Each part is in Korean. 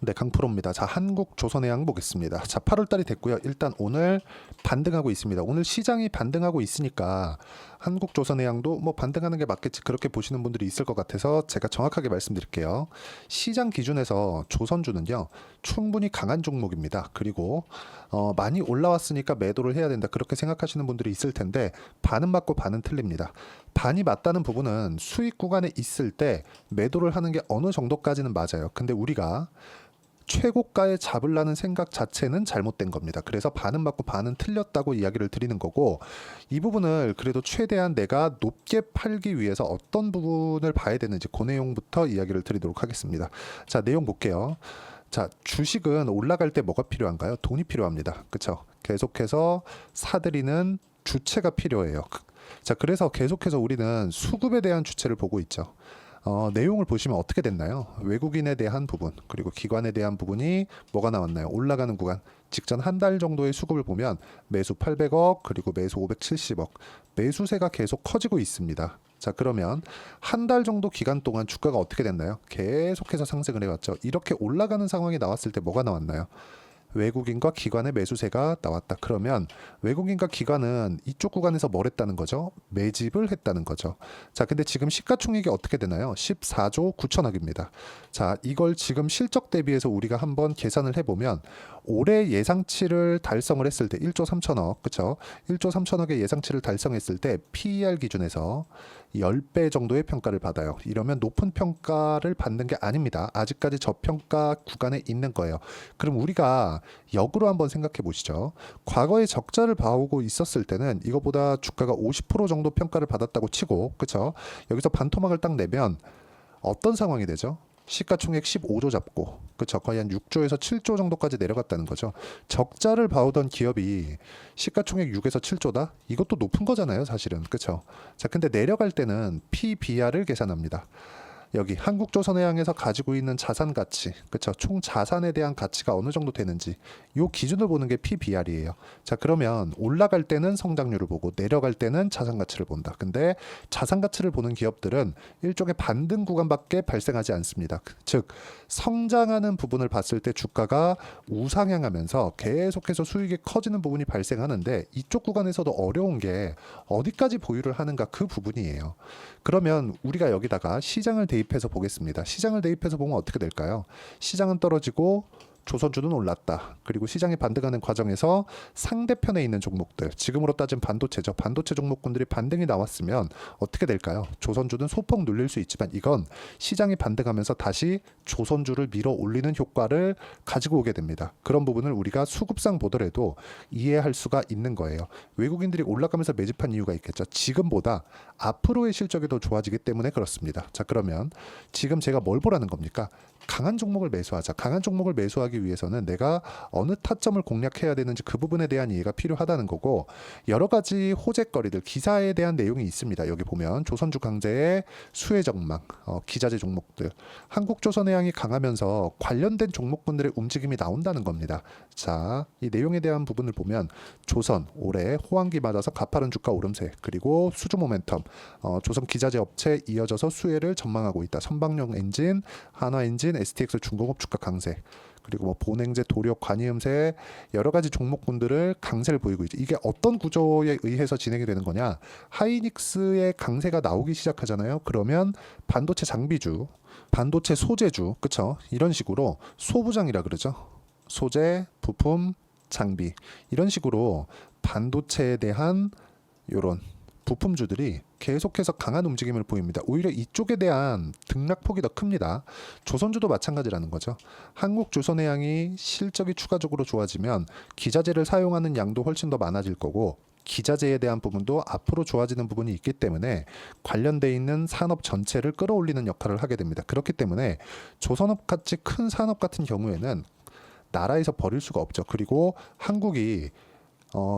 네, 강프로입니다. 자, 한국조선해양 보겠습니다. 자, 8월달이 됐고요. 일단 오늘 반등하고 있습니다. 오늘 시장이 반등하고 있으니까 한국조선해양도 뭐 반등하는 게 맞겠지, 그렇게 보시는 분들이 있을 것 같아서 제가 정확하게 말씀드릴게요. 시장 기준에서 조선주는요, 충분히 강한 종목입니다. 그리고 많이 올라왔으니까 매도를 해야 된다, 그렇게 생각하시는 분들이 있을 텐데 반은 맞고 반은 틀립니다. 반이 맞다는 부분은 수익 구간에 있을 때 매도를 하는 게 어느 정도까지는 맞아요. 근데 우리가 최고가에 잡으려는 생각 자체는 잘못된 겁니다. 그래서 반은 맞고 반은 틀렸다고 이야기를 드리는 거고, 이 부분을 그래도 최대한 내가 높게 팔기 위해서 어떤 부분을 봐야 되는지 그 내용부터 이야기를 드리도록 하겠습니다. 자, 내용 볼게요. 자, 주식은 올라갈 때 뭐가 필요한가요? 돈이 필요합니다. 그렇죠? 계속해서 사들이는 주체가 필요해요. 자, 그래서 계속해서 우리는 수급에 대한 주체를 보고 있죠. 내용을 보시면 어떻게 됐나요? 외국인에 대한 부분, 그리고 기관에 대한 부분이 뭐가 나왔나요? 올라가는 구간, 직전 한 달 정도의 수급을 보면 매수 800억, 그리고 매수 570억, 매수세가 계속 커지고 있습니다. 자, 그러면 한 달 정도 기간 동안 주가가 어떻게 됐나요? 계속해서 상승을 해왔죠. 이렇게 올라가는 상황이 나왔을 때 뭐가 나왔나요? 외국인과 기관의 매수세가 나왔다. 그러면 외국인과 기관은 이쪽 구간에서 뭘 했다는 거죠? 매집을 했다는 거죠. 자, 근데 지금 시가총액이 어떻게 되나요? 14조 9천억입니다. 자, 이걸 지금 실적 대비해서 우리가 한번 계산을 해보면 올해 예상치를 달성을 했을 때 1조 3천억, 그쵸? 1조 3천억의 예상치를 달성했을 때 PER 기준에서 10배 정도의 평가를 받아요. 이러면 높은 평가를 받는 게 아닙니다. 아직까지 저평가 구간에 있는 거예요. 그럼 우리가 역으로 한번 생각해 보시죠. 과거에 적자를 봐오고 있었을 때는 이거보다 주가가 50% 정도 평가를 받았다고 치고, 그쵸? 여기서 반토막을 딱 내면 어떤 상황이 되죠? 시가총액 15조 잡고, 그쵸? 거의 한 6조에서 7조 정도까지 내려갔다는 거죠. 적자를 봐오던 기업이 시가총액 6에서 7조다? 이것도 높은 거잖아요, 사실은. 그쵸? 자, 근데 내려갈 때는 PBR을 계산합니다. 여기 한국조선해양에서 가지고 있는 자산 가치, 그쵸? 총 자산에 대한 가치가 어느 정도 되는지 요 기준을 보는 게 PBR이에요. 자, 그러면 올라갈 때는 성장률을 보고 내려갈 때는 자산 가치를 본다. 근데 자산 가치를 보는 기업들은 일종의 반등 구간밖에 발생하지 않습니다. 즉 성장하는 부분을 봤을 때 주가가 우상향하면서 계속해서 수익이 커지는 부분이 발생하는데, 이쪽 구간에서도 어려운 게 어디까지 보유를 하는가, 그 부분이에요. 그러면 우리가 여기다가 시장을 대입해서 보겠습니다. 시장을 대입해서 보면 어떻게 될까요? 시장은 떨어지고 조선주는 올랐다. 그리고 시장이 반등하는 과정에서 상대편에 있는 종목들, 지금으로 따진 반도체죠. 반도체 종목군들이 반등이 나왔으면 어떻게 될까요? 조선주는 소폭 눌릴 수 있지만 이건 시장이 반등하면서 다시 조선주를 밀어 올리는 효과를 가지고 오게 됩니다. 그런 부분을 우리가 수급상 보더라도 이해할 수가 있는 거예요. 외국인들이 올라가면서 매집한 이유가 있겠죠. 지금보다 앞으로의 실적이 더 좋아지기 때문에 그렇습니다. 자, 그러면 지금 제가 뭘 보라는 겁니까? 강한 종목을 매수하자. 강한 종목을 매수하기 위해서는 내가 어느 타점을 공략해야 되는지 그 부분에 대한 이해가 필요하다는 거고, 여러 가지 호재거리들, 기사에 대한 내용이 있습니다. 여기 보면 조선주 강제의 수혜 전망, 기자재 종목들, 한국조선해양이 강하면서 관련된 종목군들의 움직임이 나온다는 겁니다. 자, 이 내용에 대한 부분을 보면 조선 올해 호황기 맞아서 가파른 주가 오름세, 그리고 수주 모멘텀, 조선 기자재 업체 이어져서 수혜를 전망하고 있다. 선박용 엔진, 한화엔진, STX 중공업 주가 강세, 그리고 뭐 본행제, 도력, 관이음새 여러 가지 종목군들을 강세를 보이고 있죠. 이게 어떤 구조에 의해서 진행이 되는 거냐? 하이닉스의 강세가 나오기 시작하잖아요. 그러면 반도체 장비주, 반도체 소재주, 그쵸? 이런 식으로 소부장이라 그러죠. 소재, 부품, 장비, 이런 식으로 반도체에 대한 요런 부품주들이 계속해서 강한 움직임을 보입니다. 오히려 이쪽에 대한 등락폭이 더 큽니다. 조선주도 마찬가지라는 거죠. 한국조선해양이 실적이 추가적으로 좋아지면 기자재를 사용하는 양도 훨씬 더 많아질 거고, 기자재에 대한 부분도 앞으로 좋아지는 부분이 있기 때문에 관련돼 있는 산업 전체를 끌어올리는 역할을 하게 됩니다. 그렇기 때문에 조선업 같이 큰 산업 같은 경우에는 나라에서 버릴 수가 없죠. 그리고 한국이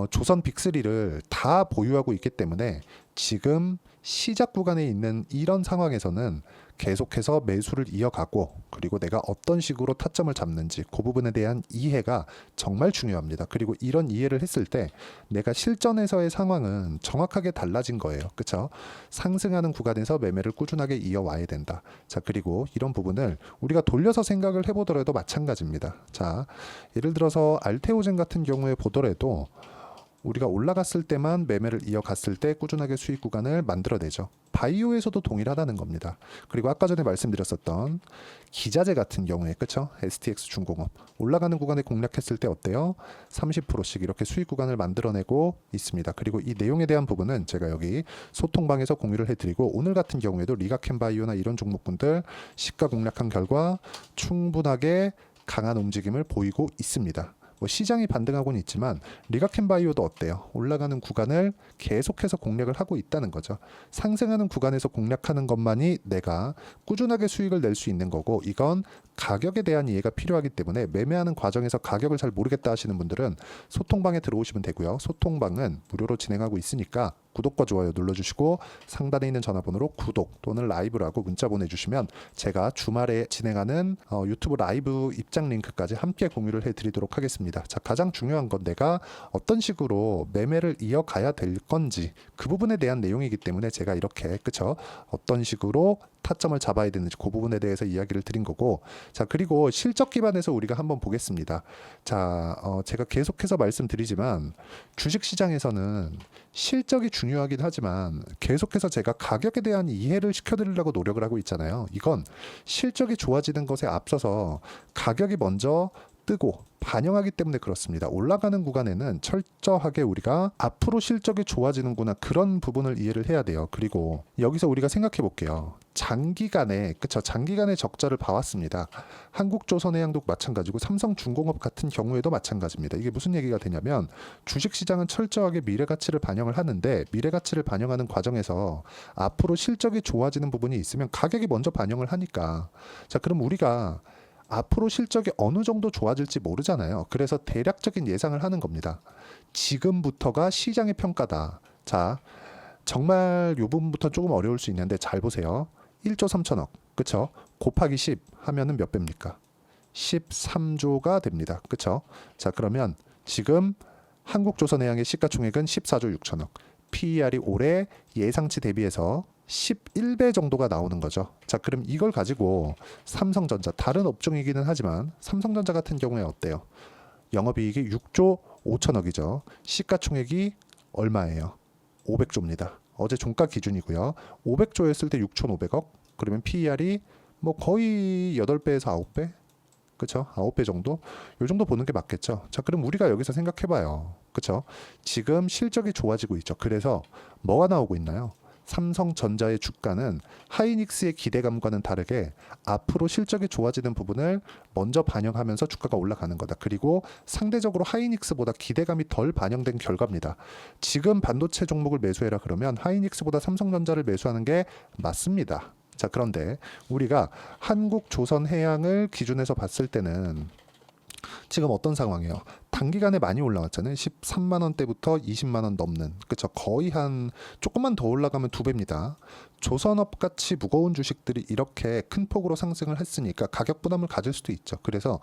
조선 빅3를 다 보유하고 있기 때문에 지금 시작 구간에 있는 이런 상황에서는 계속해서 매수를 이어가고, 그리고 내가 어떤 식으로 타점을 잡는지 그 부분에 대한 이해가 정말 중요합니다. 그리고 이런 이해를 했을 때 내가 실전에서의 상황은 정확하게 달라진 거예요. 그렇죠? 상승하는 구간에서 매매를 꾸준하게 이어와야 된다. 자, 그리고 이런 부분을 우리가 돌려서 생각을 해보더라도 마찬가지입니다. 자, 예를 들어서 알테오젠 같은 경우에 보더라도 우리가 올라갔을 때만 매매를 이어갔을 때 꾸준하게 수익 구간을 만들어내죠. 바이오에서도 동일하다는 겁니다. 그리고 아까 전에 말씀드렸었던 기자재 같은 경우에, 그쵸? STX 중공업 올라가는 구간에 공략했을 때 어때요? 30%씩 이렇게 수익 구간을 만들어내고 있습니다. 그리고 이 내용에 대한 부분은 제가 여기 소통방에서 공유를 해드리고, 오늘 같은 경우에도 리가켄바이오나 이런 종목군들 시가 공략한 결과 충분하게 강한 움직임을 보이고 있습니다. 뭐 시장이 반등하고는 있지만 리가켄바이오도 어때요? 올라가는 구간을 계속해서 공략을 하고 있다는 거죠. 상승하는 구간에서 공략하는 것만이 내가 꾸준하게 수익을 낼 수 있는 거고, 이건 가격에 대한 이해가 필요하기 때문에 매매하는 과정에서 가격을 잘 모르겠다 하시는 분들은 소통방에 들어오시면 되고요. 소통방은 무료로 진행하고 있으니까 구독과 좋아요 눌러주시고 상단에 있는 전화번호로 구독 또는 라이브라고 문자 보내주시면 제가 주말에 진행하는 유튜브 라이브 입장 링크까지 함께 공유를 해드리도록 하겠습니다. 자, 가장 중요한 건 내가 어떤 식으로 매매를 이어가야 될 건지 그 부분에 대한 내용이기 때문에 제가 이렇게, 그쵸? 어떤 식으로 타점을 잡아야 되는지 그 부분에 대해서 이야기를 드린 거고, 자, 그리고 실적 기반에서 우리가 한번 보겠습니다. 자, 제가 계속해서 말씀드리지만 주식시장에서는 실적이 중요하긴 하지만 계속해서 제가 가격에 대한 이해를 시켜드리려고 노력을 하고 있잖아요. 이건 실적이 좋아지는 것에 앞서서 가격이 먼저 뜨고 반영하기 때문에 그렇습니다. 올라가는 구간에는 철저하게 우리가 앞으로 실적이 좋아지는구나, 그런 부분을 이해를 해야 돼요. 그리고 여기서 우리가 생각해 볼게요. 장기간에, 그쵸? 장기간의 적자를 봐왔습니다. 한국조선해양도 마찬가지고 삼성중공업 같은 경우에도 마찬가지입니다. 이게 무슨 얘기가 되냐면 주식시장은 철저하게 미래가치를 반영을 하는데, 미래가치를 반영하는 과정에서 앞으로 실적이 좋아지는 부분이 있으면 가격이 먼저 반영을 하니까, 자, 그럼 우리가 앞으로 실적이 어느 정도 좋아질지 모르잖아요. 그래서 대략적인 예상을 하는 겁니다. 지금부터가 시장의 평가다. 자, 정말 이 부분부터 조금 어려울 수 있는데 잘 보세요. 1조 3천억, 그쵸? 곱하기 10 하면은 몇 배입니까? 13조가 됩니다. 그쵸? 자, 그러면 지금 한국조선해양의 시가총액은 14조 6천억, PER이 올해 예상치 대비해서 11배 정도가 나오는 거죠. 자, 그럼 이걸 가지고 삼성전자, 다른 업종이기는 하지만 삼성전자 같은 경우에 어때요? 영업이익이 6조 5천억이죠. 시가총액이 얼마예요? 500조입니다. 어제 종가 기준이고요. 500조였을 때 6,500억. 그러면 PER이 뭐 거의 8배에서 9배? 그쵸? 9배 정도? 요 정도 보는 게 맞겠죠. 자, 그럼 우리가 여기서 생각해봐요. 그쵸? 지금 실적이 좋아지고 있죠. 그래서 뭐가 나오고 있나요? 삼성전자의 주가는 하이닉스의 기대감과는 다르게 앞으로 실적이 좋아지는 부분을 먼저 반영하면서 주가가 올라가는 거다. 그리고 상대적으로 하이닉스보다 기대감이 덜 반영된 결과입니다. 지금 반도체 종목을 매수해라 그러면 하이닉스보다 삼성전자를 매수하는 게 맞습니다. 자, 그런데 우리가 한국조선해양을 기준해서 봤을 때는 지금 어떤 상황이에요? 단기간에 많이 올라왔잖아요. 13만 원대부터 20만 원 넘는, 그쵸? 거의 한 조금만 더 올라가면 2배입니다. 조선업 같이 무거운 주식들이 이렇게 큰 폭으로 상승을 했으니까 가격 부담을 가질 수도 있죠. 그래서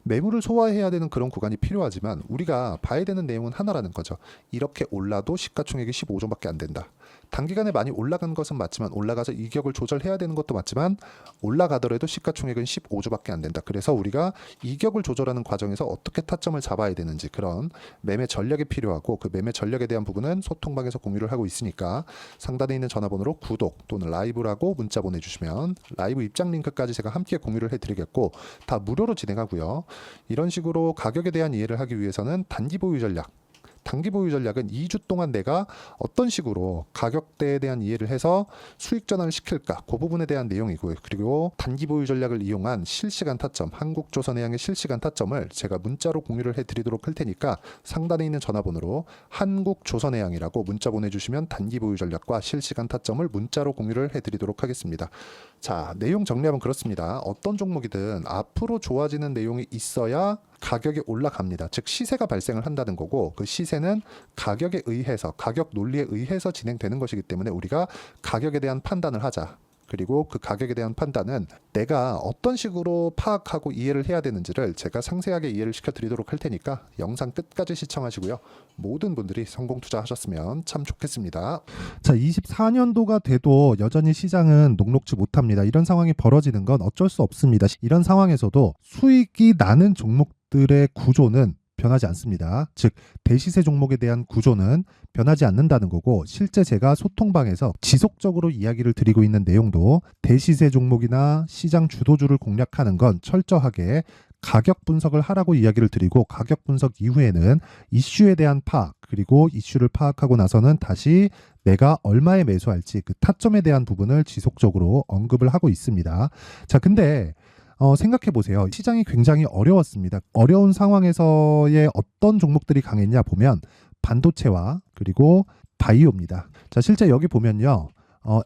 매물을 소화해야 되는 그런 구간이 필요하지만 우리가 봐야 되는 내용은 하나라는 거죠. 이렇게 올라도 시가총액이 15조밖에 안 된다. 단기간에 많이 올라간 것은 맞지만, 올라가서 이격을 조절해야 되는 것도 맞지만, 올라가더라도 시가총액은 15조밖에 안 된다. 그래서 우리가 이격을 조절하는 과정에서 어떻게 타점을 잡아야 되는지, 그런 매매 전략이 필요하고, 그 매매 전략에 대한 부분은 소통방에서 공유를 하고 있으니까 상단에 있는 전화번호로 구독 또는 라이브라고 문자 보내주시면 라이브 입장 링크까지 제가 함께 공유를 해드리겠고, 다 무료로 진행하고요. 이런 식으로 가격에 대한 이해를 하기 위해서는 단기 보유 전략, 단기 보유 전략은 2주 동안 내가 어떤 식으로 가격대에 대한 이해를 해서 수익 전환을 시킬까, 그 부분에 대한 내용이고요. 그리고 단기 보유 전략을 이용한 실시간 타점, 한국조선해양의 실시간 타점을 제가 문자로 공유를 해드리도록 할 테니까 상단에 있는 전화번호로 한국조선해양이라고 문자 보내주시면 단기 보유 전략과 실시간 타점을 문자로 공유를 해드리도록 하겠습니다. 자, 내용 정리하면 그렇습니다. 어떤 종목이든 앞으로 좋아지는 내용이 있어야 가격이 올라갑니다. 즉 시세가 발생을 한다는 거고, 그 시세는 가격에 의해서, 가격 논리에 의해서 진행되는 것이기 때문에 우리가 가격에 대한 판단을 하자. 그리고 그 가격에 대한 판단은 내가 어떤 식으로 파악하고 이해를 해야 되는지를 제가 상세하게 이해를 시켜드리도록 할 테니까 영상 끝까지 시청하시고요. 모든 분들이 성공 투자하셨으면 참 좋겠습니다. 자, 24년도가 돼도 여전히 시장은 녹록지 못합니다. 이런 상황이 벌어지는 건 어쩔 수 없습니다. 이런 상황에서도 수익이 나는 종목들의 구조는 변하지 않습니다. 즉 대시세 종목에 대한 구조는 변하지 않는다는 거고, 실제 제가 소통방에서 지속적으로 이야기를 드리고 있는 내용도 대시세 종목이나 시장 주도주를 공략하는 건 철저하게 가격 분석을 하라고 이야기를 드리고, 가격 분석 이후에는 이슈에 대한 파악, 그리고 이슈를 파악하고 나서는 다시 내가 얼마에 매수할지 그 타점에 대한 부분을 지속적으로 언급을 하고 있습니다. 자, 근데 생각해 보세요. 시장이 굉장히 어려웠습니다. 어려운 상황에서의 어떤 종목들이 강했냐 보면 반도체와 그리고 바이오입니다. 자, 실제 여기 보면요.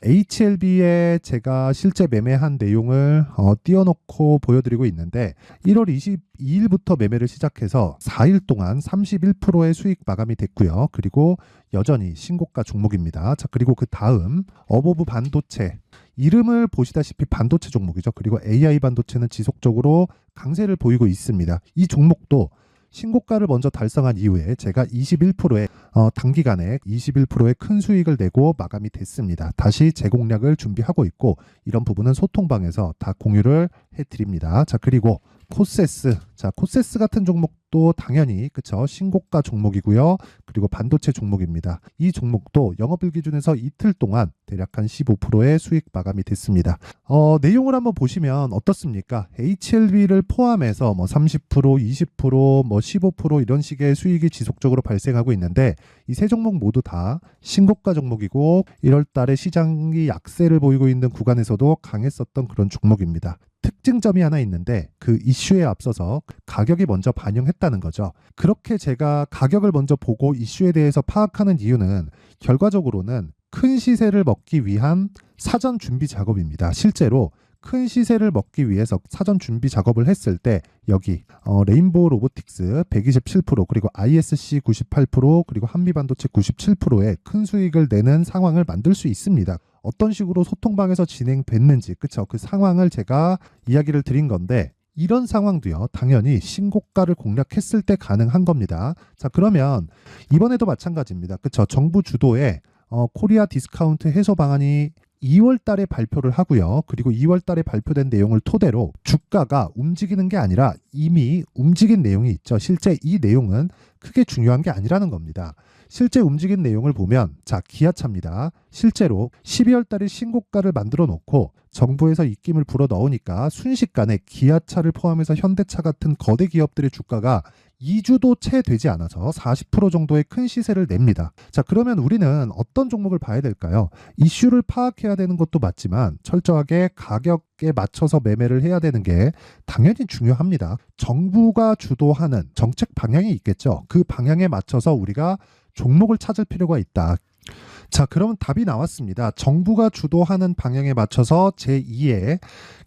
HLB에 제가 실제 매매한 내용을 띄워놓고 보여드리고 있는데, 1월 22일부터 매매를 시작해서 4일 동안 31%의 수익 마감이 됐고요. 그리고 여전히 신고가 종목입니다. 자, 그리고 그 다음 어보브 반도체, 이름을 보시다시피 반도체 종목이죠. 그리고 AI 반도체는 지속적으로 강세를 보이고 있습니다. 이 종목도 신고가를 먼저 달성한 이후에 제가 21%의 단기간에 21%의 큰 수익을 내고 마감이 됐습니다. 다시 재공략을 준비하고 있고, 이런 부분은 소통방에서 다 공유를 해드립니다. 자, 그리고 코세스. 자, 코세스 같은 종목도 당연히 그쵸, 신고가 종목이고요. 그리고 반도체 종목입니다. 이 종목도 영업일 기준에서 이틀 동안 대략 한 15%의 수익 마감이 됐습니다. 내용을 한번 보시면 어떻습니까? HLB를 포함해서 뭐 30%, 20%, 뭐 15% 이런 식의 수익이 지속적으로 발생하고 있는데, 이 세 종목 모두 다 신고가 종목이고 1월 달에 시장이 약세를 보이고 있는 구간에서도 강했었던 그런 종목입니다. 특징점이 하나 있는데, 그 이슈에 앞서서 가격이 먼저 반영했다는 거죠. 그렇게 제가 가격을 먼저 보고 이슈에 대해서 파악하는 이유는 결과적으로는 큰 시세를 먹기 위한 사전 준비 작업입니다. 실제로 큰 시세를 먹기 위해서 사전 준비 작업을 했을 때 여기 레인보우 로보틱스 127%, 그리고 ISC 98%, 그리고 한미반도체 97%의 큰 수익을 내는 상황을 만들 수 있습니다. 어떤 식으로 소통방에서 진행됐는지, 그쵸? 그 상황을 제가 이야기를 드린 건데, 이런 상황도요, 당연히 신고가를 공략했을 때 가능한 겁니다. 자, 그러면 이번에도 마찬가지입니다. 그쵸? 정부 주도의 코리아 디스카운트 해소 방안이 2월 달에 발표를 하고요. 그리고 2월 달에 발표된 내용을 토대로 주가가 움직이는 게 아니라 이미 움직인 내용이 있죠. 실제 이 내용은 크게 중요한 게 아니라는 겁니다. 실제 움직인 내용을 보면, 자, 기아차입니다. 실제로 12월 달에 신고가를 만들어 놓고 정부에서 입김을 불어 넣으니까 순식간에 기아차를 포함해서 현대차 같은 거대 기업들의 주가가 2주도 채 되지 않아서 40% 정도의 큰 시세를 냅니다. 자, 그러면 우리는 어떤 종목을 봐야 될까요? 이슈를 파악해야 되는 것도 맞지만 철저하게 가격에 맞춰서 매매를 해야 되는 게 당연히 중요합니다. 정부가 주도하는 정책 방향이 있겠죠. 그 방향에 맞춰서 우리가 종목을 찾을 필요가 있다. 자, 그러면 답이 나왔습니다. 정부가 주도하는 방향에 맞춰서 제2의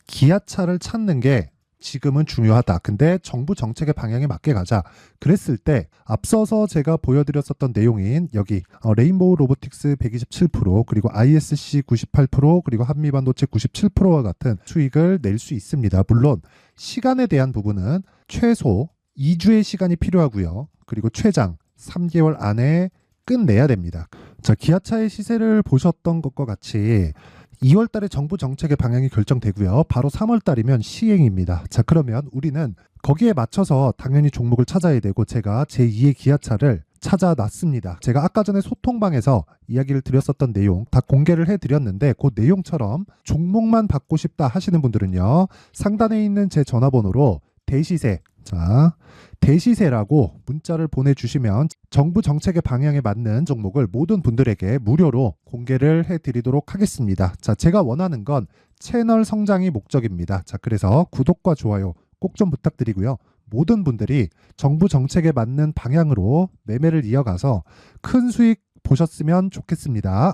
기아차를 찾는 게 지금은 중요하다. 근데 정부 정책의 방향에 맞게 가자. 그랬을 때 앞서서 제가 보여드렸었던 내용인 여기 레인보우 로보틱스 127%, 그리고 ISC 98%, 그리고 한미반도체 97%와 같은 수익을 낼 수 있습니다. 물론 시간에 대한 부분은 최소 2주의 시간이 필요하고요. 그리고 최장 3개월 안에 끝내야 됩니다. 자, 기아차의 시세를 보셨던 것과 같이 2월 달에 정부 정책의 방향이 결정되고요. 바로 3월 달이면 시행입니다. 자, 그러면 우리는 거기에 맞춰서 당연히 종목을 찾아야 되고, 제가 제2의 기아차를 찾아놨습니다. 제가 아까 전에 소통방에서 이야기를 드렸었던 내용 다 공개를 해드렸는데, 그 내용처럼 종목만 받고 싶다 하시는 분들은요, 상단에 있는 제 전화번호로 대시세, 자, 대시세라고 문자를 보내주시면 정부 정책의 방향에 맞는 종목을 모든 분들에게 무료로 공개를 해드리도록 하겠습니다. 자, 제가 원하는 건 채널 성장이 목적입니다. 자, 그래서 구독과 좋아요 꼭 좀 부탁드리고요. 모든 분들이 정부 정책에 맞는 방향으로 매매를 이어가서 큰 수익 보셨으면 좋겠습니다.